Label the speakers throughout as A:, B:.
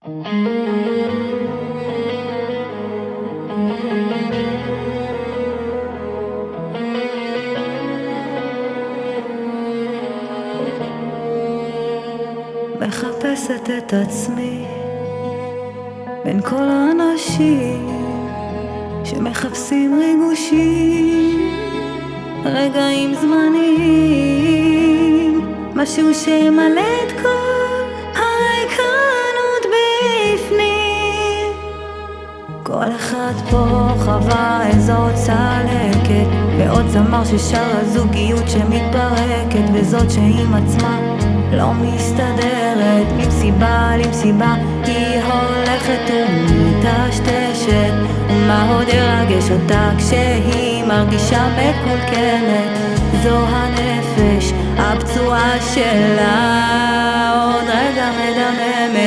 A: מחפשת את עצמי בין כל האנשים שמחפשים ריגושים, רגעים זמניים, משהו שמלא את כל הריקנות בפנים. כל אחד פה חווה איזו צלקת, ועוד זמר ששר על זוגיות שמתפרקת, וזאת שעם עצמה לא מסתדרת, ממסיבה למסיבה היא הולכת ומתשתשת. ומה עוד ירגש אותה כשהיא מרגישה מקולקלת? זו הנפש הפצועה שלה עוד רגע מדממת.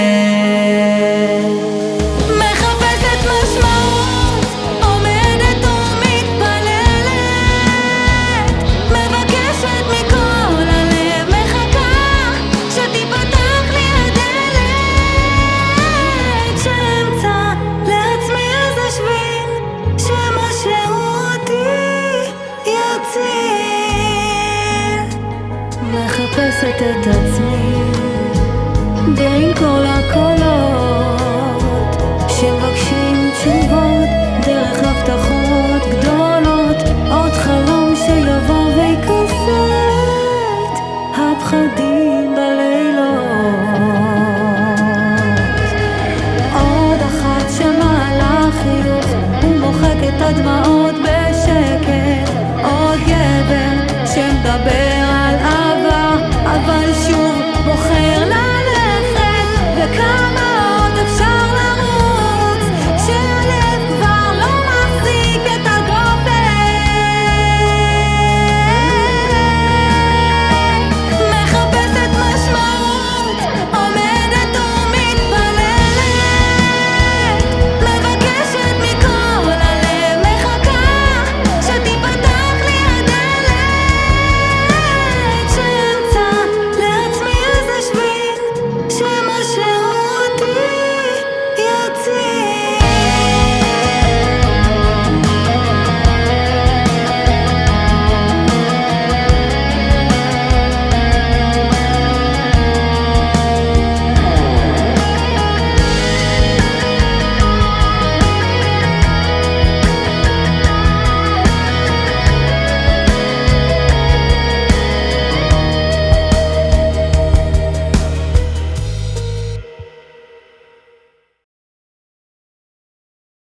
A: מחפשת משמעות, עומדת ומתפללת, מבקשת מכל הלב, מחכה שתיפתח לי הדלת, שאמצא לעצמי איזה שביל שמשהו אותי יציל. מחפשת את עצמי בין כל הכל